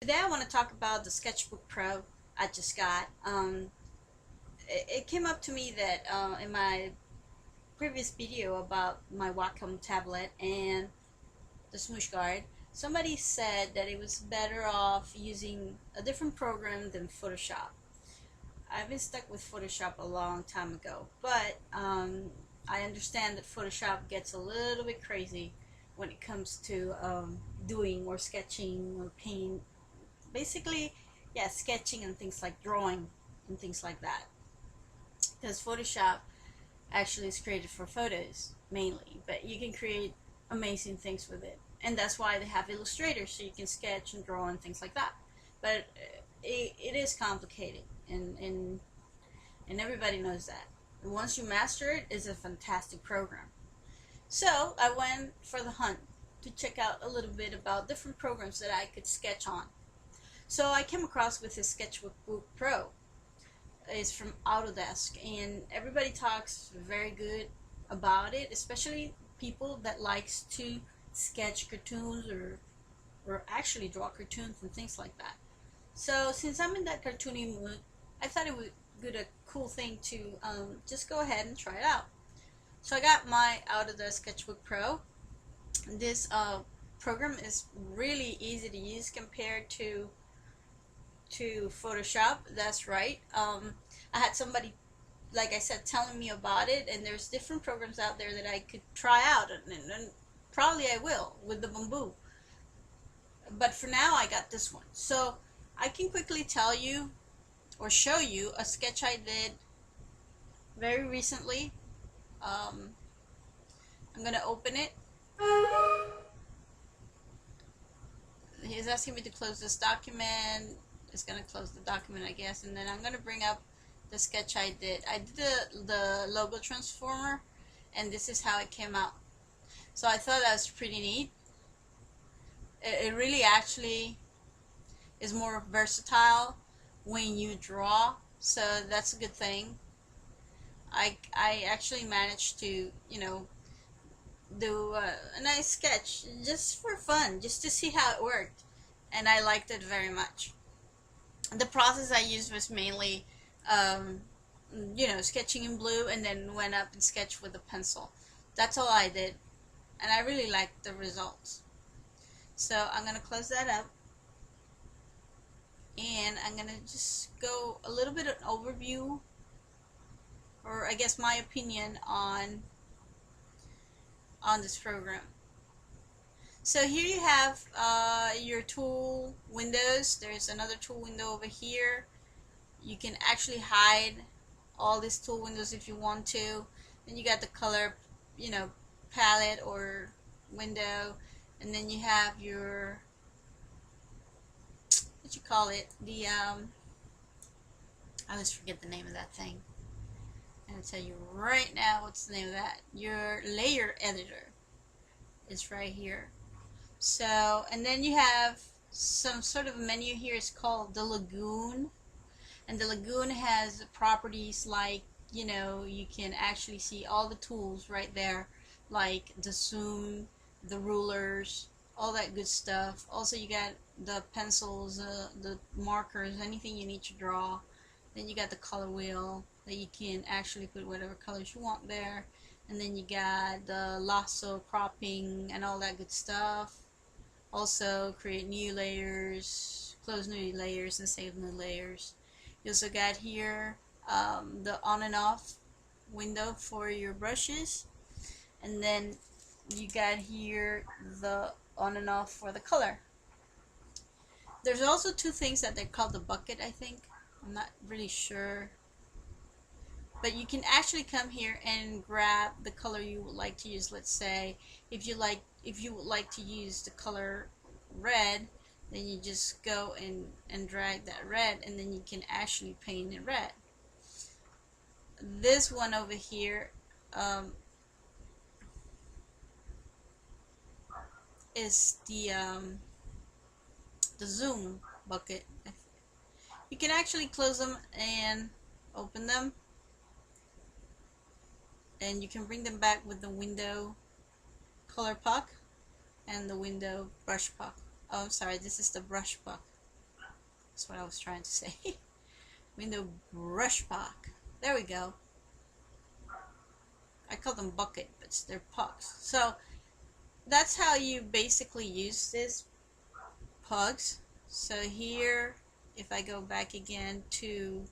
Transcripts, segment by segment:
Today I want to talk about the Sketchbook Pro I just got. It came up to me that in my previous video about my Wacom tablet and the smoosh guard, somebody said that it was better off using a different program than Photoshop. I've been stuck with Photoshop a long time ago, but I understand that Photoshop gets a little bit crazy when it comes to doing or sketching or paint. Basically, yeah, sketching and things like drawing and things like that. Because Photoshop actually is created for photos mainly, but you can create amazing things with it. And that's why they have Illustrator, so you can sketch and draw and things like that. But it is complicated, and everybody knows that. And once you master it, it's a fantastic program. So I went for the hunt to check out a little bit about different programs that I could sketch on. So I came across with this Sketchbook Pro. It's from Autodesk, and everybody talks very good about it, especially people that likes to sketch cartoons or actually draw cartoons and things like that. So since I'm in that cartoony mood, I thought it would be a cool thing to just go ahead and try it out. So I got my Autodesk Sketchbook Pro. This program is really easy to use compared to Photoshop. That's right. I had somebody, like I said, telling me about it, and there's different programs out there that I could try out, and probably I will with the Bamboo. But for now, I got this one. So I can quickly tell you or show you a sketch I did very recently. I'm gonna open it. He's asking me to close this document. It's gonna close the document, I guess, and then I'm gonna bring up the sketch I did. I did the logo transformer, and this is how it came out. So I thought that was pretty neat. It really actually is more versatile when you draw, so that's a good thing. I actually managed to, do a nice sketch just for fun, just to see how it worked, and I liked it very much. The process I used was mainly sketching in blue, and then went up and sketched with a pencil. That's all I did, and I really liked the results. So I'm gonna close that up, and I'm gonna just go a little bit of an overview, or I guess my opinion on this program. So here you have your tool windows. There's another tool window over here. You can actually hide all these tool windows if you want to. Then you got the color, palette or window, and then you have your, what you call it, the I always forget the name of that thing. I'm gonna tell you right now what's the name of that. Your layer editor is right here. So, and then you have some sort of menu here. It's called the Lagoon, and the Lagoon has properties like, you can actually see all the tools right there, like the zoom, the rulers, all that good stuff. Also, you got the pencils, the markers, anything you need to draw. Then you got the color wheel that you can actually put whatever colors you want there. And then you got the lasso, cropping, and all that good stuff. Also, create new layers, close new layers, and save new layers. You also got here the on and off window for your brushes, and then you got here the on and off for the color. There's also two things that they're called the bucket, I think. I'm not really sure, but you can actually come here and grab the color you would like to use. Let's say if you would like to use the color red, then you just go and drag that red, and then you can actually paint it red. This one over here is the zoom bucket. You can actually close them and open them, and you can bring them back with the window color puck and the window brush puck. Oh, I'm sorry, this is the brush puck. That's what I was trying to say. Window brush puck. There we go. I call them bucket, but they're pucks. So that's how you basically use this pugs. So here, if I go back again to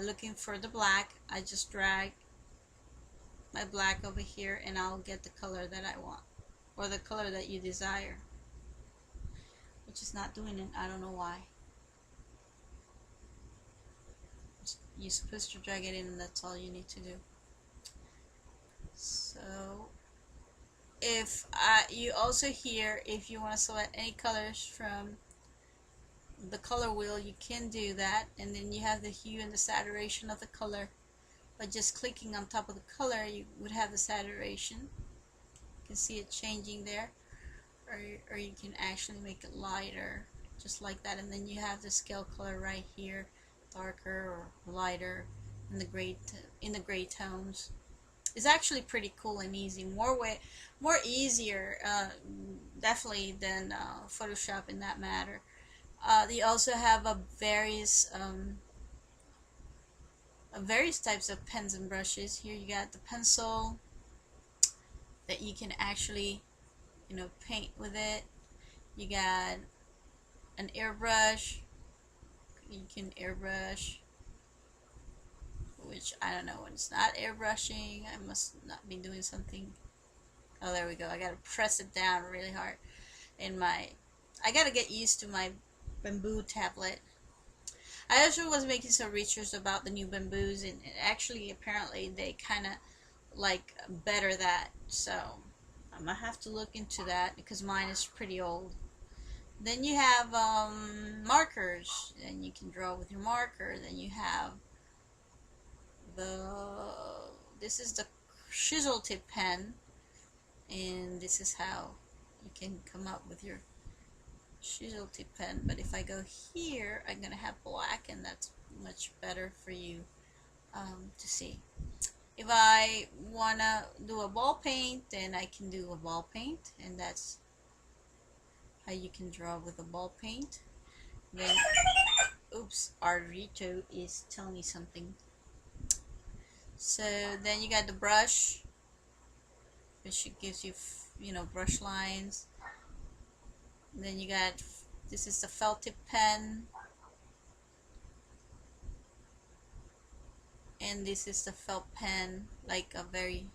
looking for the black, I just drag my black over here and I'll get the color that I want, or the color that you desire, which is not doing it. I don't know why. You're supposed to drag it in, and that's all you need to do. So if you also here, if you want to select any colors from the color wheel, you can do that, and then you have the hue and the saturation of the color. By just clicking on top of the color, you would have the saturation. You can see it changing there, or you can actually make it lighter, just like that, and then you have the scale color right here, darker or lighter in the gray tones. It's actually pretty cool and easy, more easier definitely than Photoshop in that matter. They also have various types of pens and brushes. Here you got the pencil that you can actually, paint with it. You got an airbrush. You can airbrush, which I don't know, when it's not airbrushing, I must not be doing something. Oh, there we go. I gotta press it down really hard. I gotta get used to my Bamboo tablet. I also was making some research about the new Bamboos, and actually apparently they kind of like better that, so I'm gonna have to look into that because mine is pretty old. Then you have markers, and you can draw with your marker. Then you have this is the chisel tip pen, and this is how you can come up with your chisel tip pen. But if I go here, I'm gonna have black, and that's much better for you to see. If I wanna do a ball paint, then I can do a ball paint, and that's how you can draw with a ball paint. Then, oops, Arito is telling me something. So then you got the brush, which gives you, brush lines. And then you got, this is the felt tip pen, and this is the felt pen, like a very,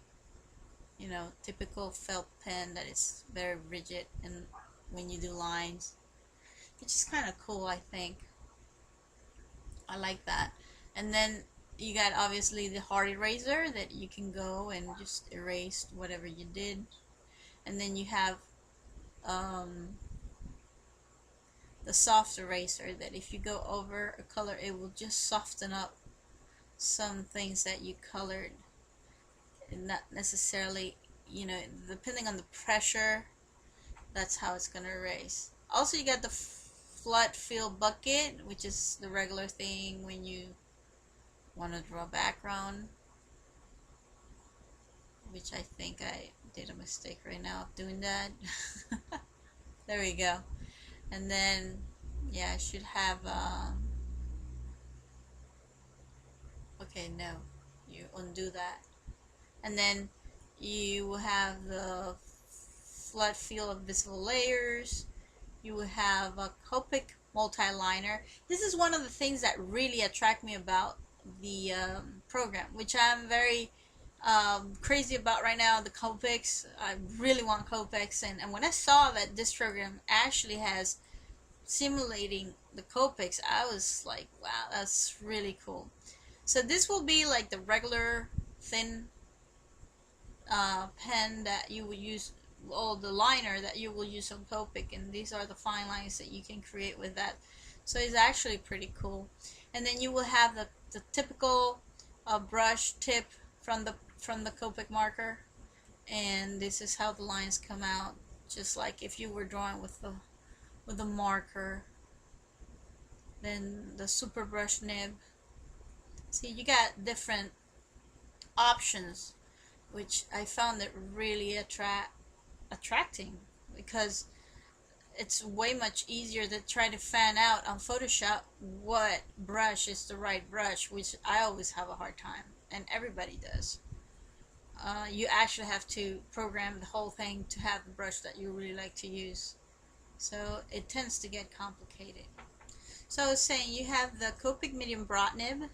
typical felt pen that is very rigid, and when you do lines, which is kind of cool, I think. I like that. And then you got obviously the hard eraser that you can go and just erase whatever you did. And then you have the soft eraser that if you go over a color, it will just soften up some things that you colored, and not necessarily, depending on the pressure, that's how it's gonna erase. Also, you got the flood fill bucket, which is the regular thing when you want to draw background, which I think I did a mistake right now of doing that. There we go. And then, yeah, I should have okay, no, you undo that, and then you will have the flood fill of visible layers. You will have a Copic multi-liner. This is one of the things that really attract me about the program, which I'm very crazy about right now, the Copics. I really want Copics, and when I saw that this program actually has simulating the Copics, I was like, wow, that's really cool. So this will be like the regular thin pen that you would use, or the liner that you will use on Copic, and these are the fine lines that you can create with that. So it's actually pretty cool. And then you will have the typical brush tip from the Copic marker, and this is how the lines come out, just like if you were drawing with the marker. Then the super brush nib. See, you got different options, which I found it really attracting, because it's way much easier to try to fan out on Photoshop what brush is the right brush, which I always have a hard time, and everybody does. You actually have to program the whole thing to have the brush that you really like to use. So it tends to get complicated. So I was saying you have the Copic medium broad nib.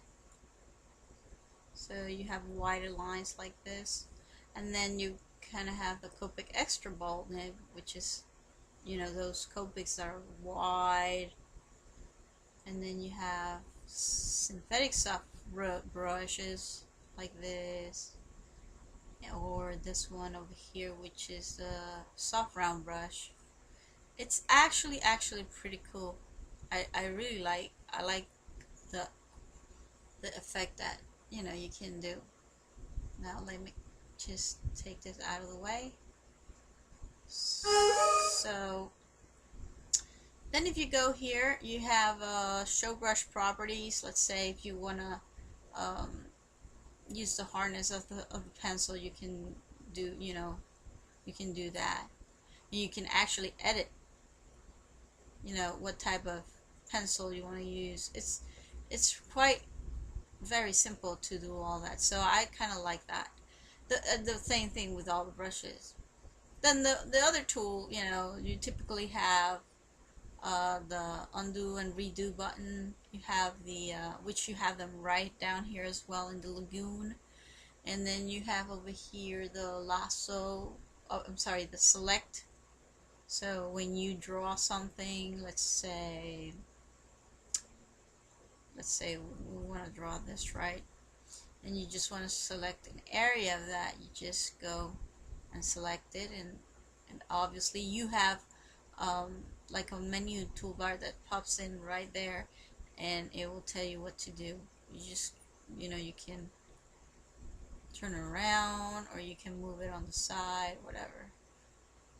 So you have wider lines like this. And then you kind of have the Copic extra bold nib, which is, you know, those Copics that are wide. And then you have synthetic soft brushes like this. Or this one over here, which is a soft round brush. It's actually pretty cool. I really like the effect that, you know, you can do. Now let me just take this out of the way. So then if you go here, you have show brush properties. Let's say if you want to use the hardness of the pencil, you can do, you know, you can do that. You can actually edit, you know, what type of pencil you want to use. It's quite very simple to do all that, so I kind of like that. The same thing with all the brushes. Then the other tool, you know, you typically have the undo and redo button. You have the which you have them right down here as well in the lagoon. And then you have over here the lasso, oh, I'm sorry, the select. So when you draw something, let's say we want to draw this, right? And you just want to select an area of that, you just go and select it, and obviously you have like a menu toolbar that pops in right there, and it will tell you what to do. You just, you know, you can turn it around or you can move it on the side, whatever.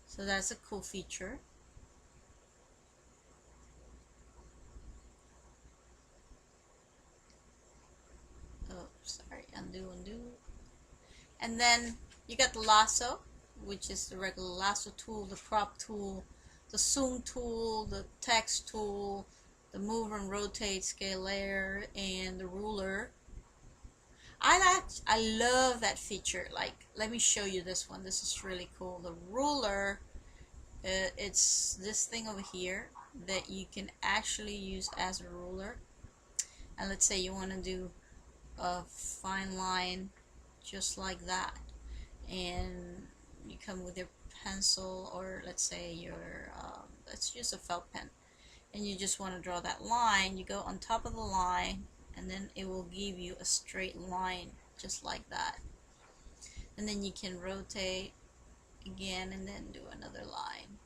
So that's a cool feature. Oh, sorry, undo. And then you got the lasso, which is the regular lasso tool, the crop tool, the zoom tool, the text tool, the move and rotate scale layer, and the ruler. I love that feature. Like, let me show you this one. This is really cool. The ruler, it's this thing over here that you can actually use as a ruler. And let's say you want to do a fine line just like that, and you come with your pencil, or let's say your let's use a felt pen, and you just want to draw that line. You go on top of the line, and then it will give you a straight line just like that. And then you can rotate again and then do another line.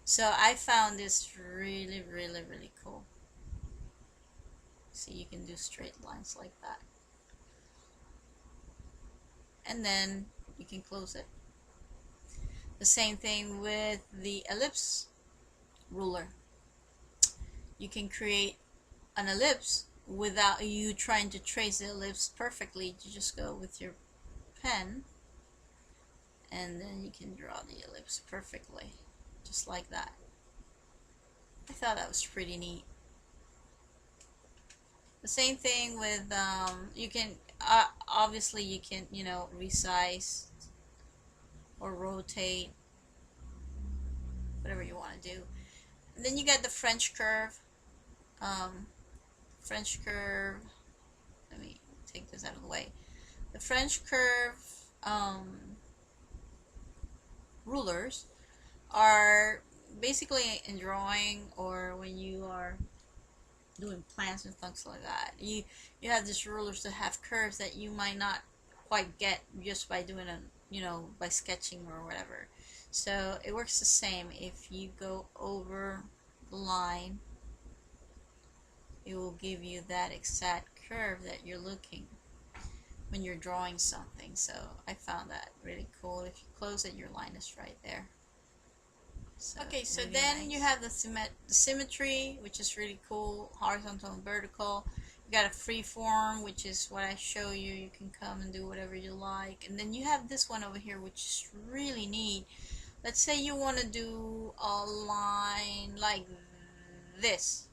So I found this really cool. See, you can do straight lines like that, and then you can close it. The same thing with the ellipse ruler. You can create an ellipse without you trying to trace the ellipse perfectly. You just go with your pen, and then you can draw the ellipse perfectly, just like that. I thought that was pretty neat. The same thing with you can obviously you can, you know, resize or rotate, whatever you want to do. And then you got the French curve. French curve. Let me take this out of the way. The French curve rulers are basically in drawing, or when you are doing plants and things like that. You have these rulers that have curves that you might not quite get just by doing a, you know, by sketching or whatever. So it works the same. If you go over the line, it will give you that exact curve that you're looking when you're drawing something. So I found that really cool. If you close it, your line is right there. So okay, so really then nice. You have the symmetry, which is really cool, horizontal and vertical. You got a free form, which is what I show you. You can come and do whatever you like. And then you have this one over here, which is really neat, let's say you want to do a line like this.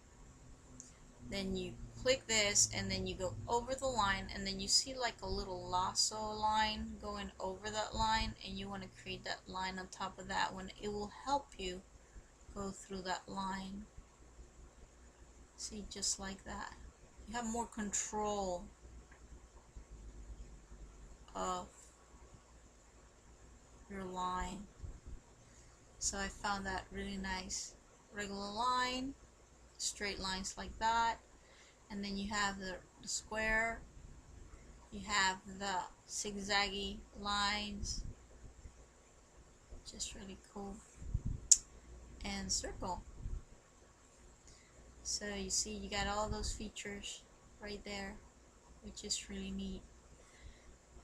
Then you click this and then you go over the line, and then you see like a little lasso line going over that line, and you want to create that line on top of that one. It will help you go through that line. See, just like that. You have more control of your line. So I found that really nice. Regular line, straight lines like that, and then you have the square, you have the zigzaggy lines, just really cool, and circle. So you see you got all those features right there, which is really neat.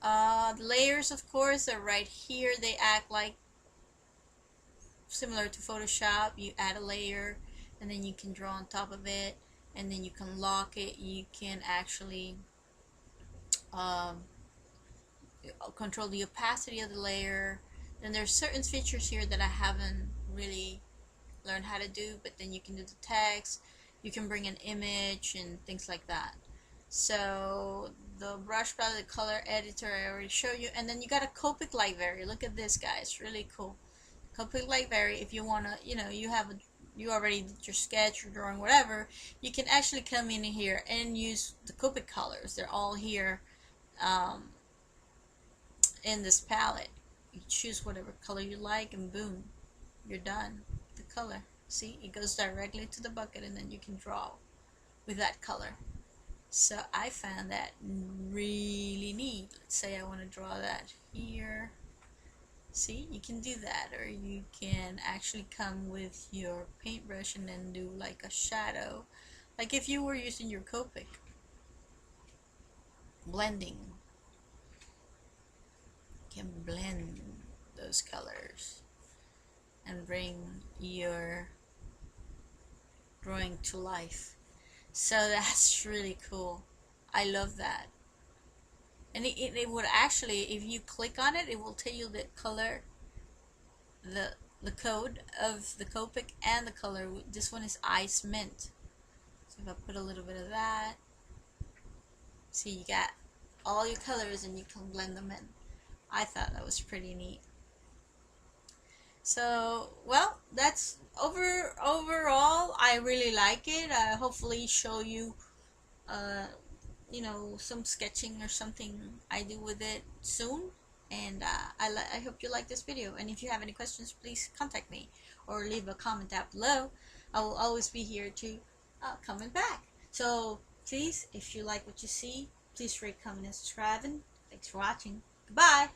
The layers, of course, are right here. They act like similar to Photoshop. You add a layer and then you can draw on top of it, and then you can lock it. You can actually control the opacity of the layer. Then there's certain features here that I haven't really learned how to do, but then you can do the text, you can bring an image and things like that. So the brush palette, the color editor, I already showed you. And then you got a Copic Library. Look at this, guys, really cool. Copic Library, if you wanna, you already did your sketch or drawing, whatever, you can actually come in here and use the Copic colors. They're all here in this palette. You choose whatever color you like, and boom, you're done. The color, see, it goes directly to the bucket, and then you can draw with that color. So I found that really neat. Let's say I want to draw that here. See, you can do that, or you can actually come with your paintbrush and then do like a shadow, like if you were using your Copic. Blending. You can blend those colors and bring your drawing to life. So that's really cool. I love that. And it would actually, if you click on it, it will tell you the color, the code of the Copic and the color. This one is Ice Mint. So if I put a little bit of that, see, you got all your colors and you can blend them in. I thought that was pretty neat. So, well, that's overall, I really like it. I hopefully show you some sketching or something I do with it soon. And I hope you like this video. And if you have any questions, please contact me or leave a comment down below. I will always be here to comment back. So please, if you like what you see, please rate, comment, and subscribe. And thanks for watching. Goodbye.